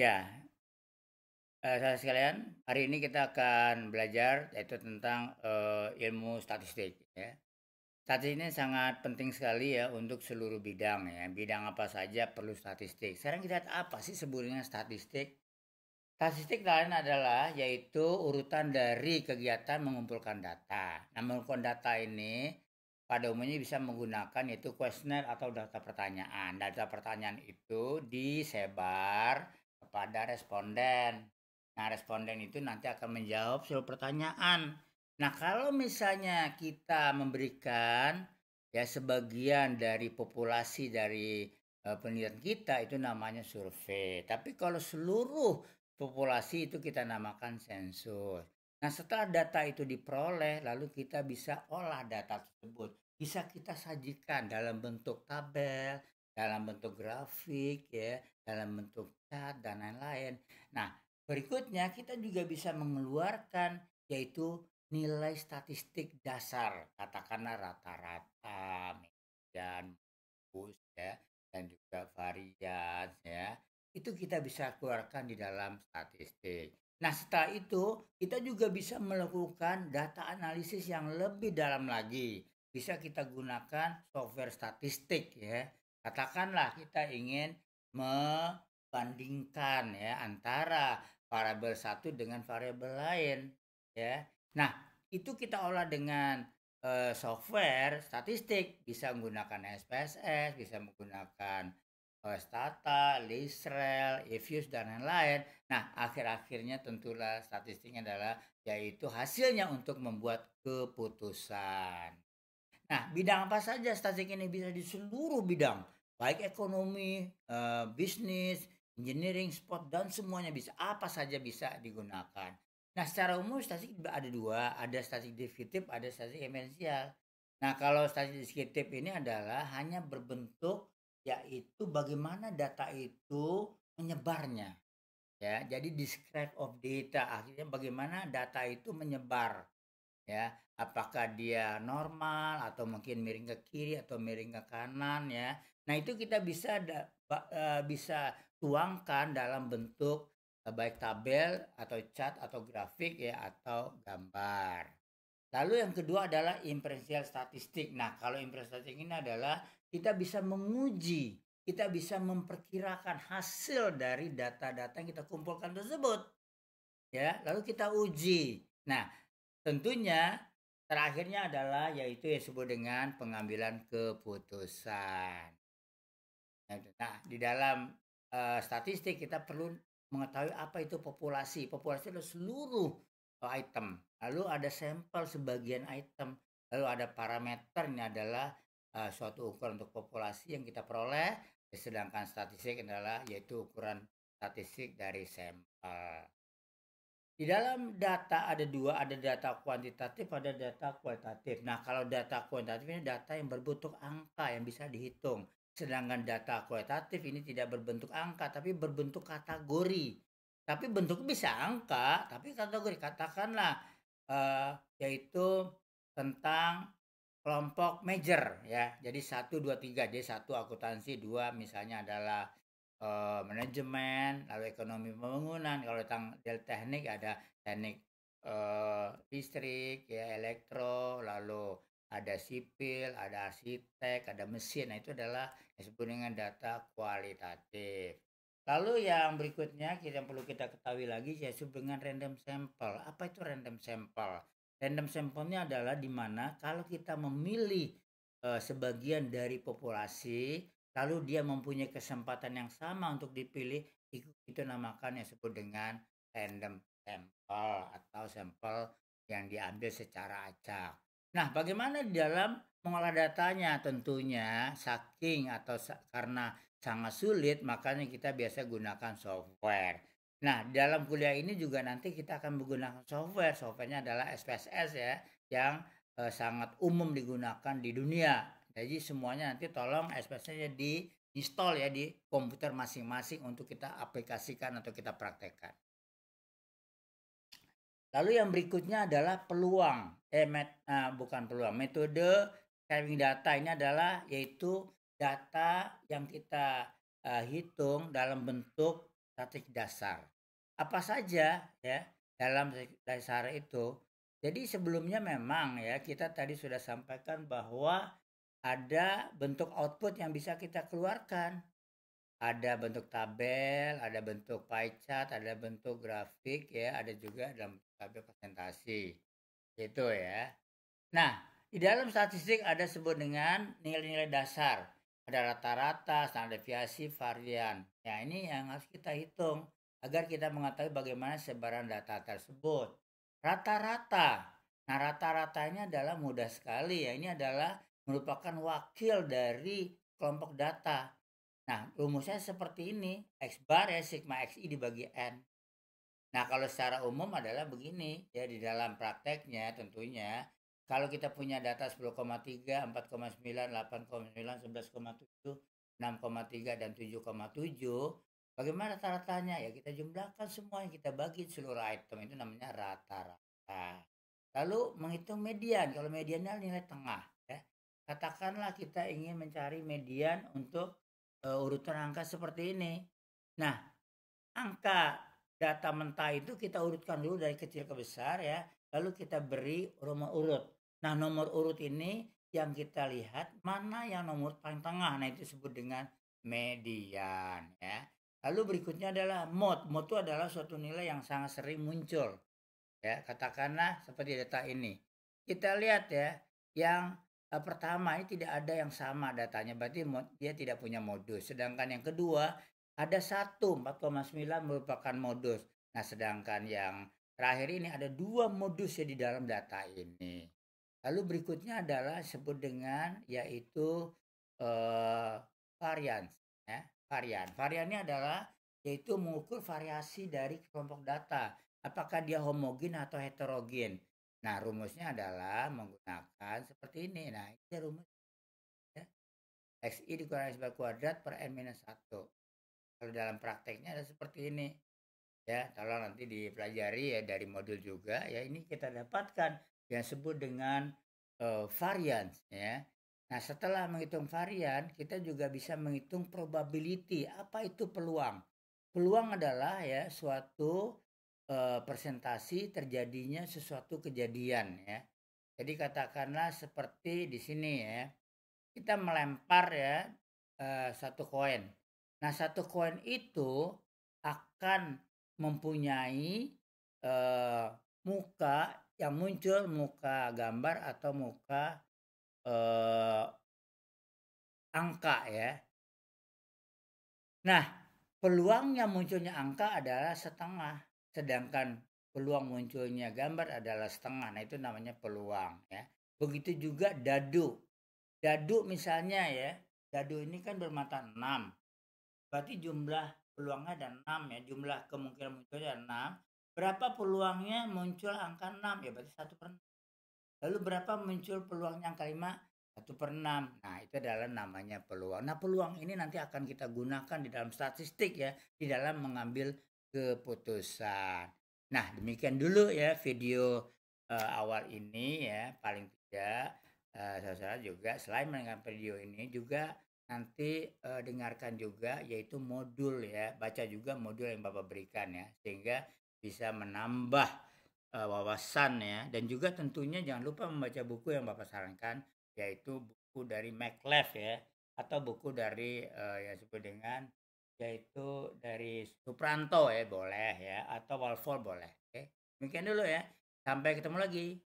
Ya, saudara sekalian, hari ini kita akan belajar yaitu tentang ilmu statistik. Ya. Statistik ini sangat penting sekali ya untuk seluruh bidang ya. Bidang apa saja perlu statistik. Sekarang kita lihat apa sih sebenarnya statistik? Statistik lain adalah yaitu urutan dari kegiatan mengumpulkan data. Nah, mengumpulkan data ini pada umumnya bisa menggunakan yaitu kuesioner atau data pertanyaan. Data pertanyaan itu disebar kepada responden. Nah, responden itu nanti akan menjawab seluruh pertanyaan. Nah, kalau misalnya kita memberikan ya sebagian dari populasi dari penelitian kita itu namanya survei. Tapi kalau seluruh populasi itu kita namakan sensus. Nah, setelah data itu diperoleh, lalu kita bisa olah data tersebut. Bisa kita sajikan dalam bentuk tabel, dalam bentuk grafik, ya, dalam bentuk chart, dan lain-lain. Nah, berikutnya kita juga bisa mengeluarkan yaitu nilai statistik dasar, katakanlah rata-rata, median, bus, ya, dan juga varian, ya. Itu kita bisa keluarkan di dalam statistik. Nah, setelah itu kita juga bisa melakukan data analisis yang lebih dalam lagi. Bisa kita gunakan software statistik ya. Katakanlah kita ingin membandingkan ya antara variabel satu dengan variabel lain ya. Nah, itu kita olah dengan software statistik, bisa menggunakan SPSS, bisa menggunakan Stata, Lisrel, Evius, dan lain-lain. Nah, akhir-akhirnya tentulah statistiknya adalah yaitu hasilnya untuk membuat keputusan. Nah, bidang apa saja statistik ini bisa di seluruh bidang, baik ekonomi, bisnis, engineering, sport, dan semuanya bisa. Apa saja bisa digunakan. Nah, secara umum statistik ada dua, ada statistik deskriptif, ada statistik esensial. Nah, kalau statistik deskriptif ini adalah hanya berbentuk yaitu bagaimana data itu menyebarnya. Ya, jadi describe of data, akhirnya bagaimana data itu menyebar ya, apakah dia normal atau mungkin miring ke kiri atau miring ke kanan ya. Nah, itu kita bisa bisa tuangkan dalam bentuk baik tabel atau chart atau grafik ya atau gambar. Lalu yang kedua adalah imparsial statistik. Nah, kalau imparsial statistik ini adalah kita bisa menguji, kita bisa memperkirakan hasil dari data-data yang kita kumpulkan tersebut. Ya, lalu kita uji. Nah, tentunya terakhirnya adalah yaitu yang disebut dengan pengambilan keputusan. Nah, di dalam statistik kita perlu mengetahui apa itu populasi. Populasi adalah seluruh item. Lalu ada sampel sebagian item. Lalu ada parameter, ini adalah suatu ukuran untuk populasi yang kita peroleh. Sedangkan statistik adalah yaitu ukuran statistik dari sampel. Di dalam data ada dua, ada data kuantitatif, ada data kualitatif. Nah, kalau data kuantitatif ini data yang berbentuk angka yang bisa dihitung. Sedangkan data kualitatif ini tidak berbentuk angka, tapi berbentuk kategori. Tapi bentuknya bisa angka, tapi kategori. Katakanlah yaitu tentang kelompok major ya. Jadi 1, 2, 3. Jadi 1 akuntansi, 2 misalnya adalah manajemen, lalu ekonomi pembangunan. Kalau tentang teknik ada teknik listrik, ya elektro, lalu ada sipil, ada arsitek, ada mesin. Nah, itu adalah yang disebut dengan data kualitatif. Lalu yang berikutnya yang perlu kita ketahui lagi yaitu dengan random sample. Apa itu random sample? Random sampelnya adalah di mana kalau kita memilih sebagian dari populasi, lalu dia mempunyai kesempatan yang sama untuk dipilih, itu namakan yang disebut dengan random sampel atau sampel yang diambil secara acak. Nah, bagaimana di dalam mengolah datanya? Tentunya saking atau karena sangat sulit, makanya kita biasa gunakan software. Nah, dalam kuliah ini juga nanti kita akan menggunakan software. Softwarenya adalah SPSS ya, yang sangat umum digunakan di dunia. Jadi semuanya nanti tolong SPSS-nya di install ya di komputer masing-masing untuk kita aplikasikan atau kita praktekkan. Lalu yang berikutnya adalah peluang. Bukan peluang, metode sharing data ini adalah yaitu data yang kita hitung dalam bentuk statistik dasar. Apa saja ya dalam statistik dasar itu? Jadi sebelumnya memang ya kita tadi sudah sampaikan bahwa ada bentuk output yang bisa kita keluarkan. Ada bentuk tabel, ada bentuk pie chart, ada bentuk grafik ya, ada juga dalam tabel presentasi. Itu ya. Nah, di dalam statistik ada sebut dengan nilai-nilai dasar. Ada rata-rata, standar deviasi, varian. Ya, ini yang harus kita hitung agar kita mengetahui bagaimana sebaran data tersebut. Rata-rata. Nah, rata-ratanya adalah mudah sekali ya. Ini adalah merupakan wakil dari kelompok data. Nah, rumusnya seperti ini. X bar ya sigma xi dibagi N. Nah, kalau secara umum adalah begini, ya di dalam prakteknya tentunya kalau kita punya data 10,3, 4,9, 8,9, 11,7, 6,3 dan 7,7, bagaimana rata-ratanya? Ya kita jumlahkan semua yang kita bagi seluruh item itu namanya rata-rata. Lalu menghitung median. Kalau mediannya nilai tengah, ya. Katakanlah kita ingin mencari median untuk urutan angka seperti ini. Nah, angka data mentah itu kita urutkan dulu dari kecil ke besar ya, lalu kita beri nomor urut. Nah, nomor urut ini yang kita lihat mana yang nomor paling tengah. Nah, itu disebut dengan median ya. Lalu berikutnya adalah mode. Mode itu adalah suatu nilai yang sangat sering muncul. Ya, katakanlah seperti data ini. Kita lihat ya, yang pertama ini tidak ada yang sama datanya, berarti dia tidak punya modus. Sedangkan yang kedua ada 4,9 merupakan modus. Nah, sedangkan yang terakhir ini ada 2 modus ya di dalam data ini. Lalu berikutnya adalah sebut dengan yaitu varians ya. Varian ini adalah yaitu mengukur variasi dari kelompok data. Apakah dia homogen atau heterogen? Nah, rumusnya adalah menggunakan seperti ini. Nah, ini rumus ya. XI dikurangi X bar kuadrat per N minus 1. Kalau dalam prakteknya ada seperti ini. Ya, tolong nanti dipelajari ya dari modul juga ya. Ini kita dapatkan yang disebut dengan varians ya. Nah, setelah menghitung varian, kita juga bisa menghitung probability. Apa itu peluang? Peluang adalah ya suatu presentasi terjadinya sesuatu kejadian ya. Jadi katakanlah seperti di sini ya, kita melempar ya satu koin. Nah, satu koin itu akan mempunyai muka yang muncul muka gambar atau muka angka ya. Nah, peluangnya munculnya angka adalah setengah, sedangkan peluang munculnya gambar adalah setengah. Nah, itu namanya peluang ya. Begitu juga dadu. Dadu misalnya ya, dadu ini kan bermata 6. Berarti jumlah peluangnya ada 6 ya, jumlah kemungkinan munculnya ada 6. Berapa peluangnya muncul angka 6? Ya berarti 1/6. Lalu berapa muncul peluangnya angka 5? 1/6. Nah, itu adalah namanya peluang. Nah, peluang ini nanti akan kita gunakan di dalam statistik ya, di dalam mengambil keputusan. Nah, demikian dulu ya video awal ini ya, paling tidak saudara juga selain mendengarkan video ini juga nanti dengarkan juga yaitu modul ya, baca juga modul yang Bapak berikan ya, sehingga bisa menambah wawasan ya, dan juga tentunya jangan lupa membaca buku yang Bapak sarankan yaitu buku dari McLeaf ya, atau buku dari yang disebut dengan yaitu dari Supranto ya boleh ya, atau Walford boleh. Oke, demikian dulu ya, sampai ketemu lagi.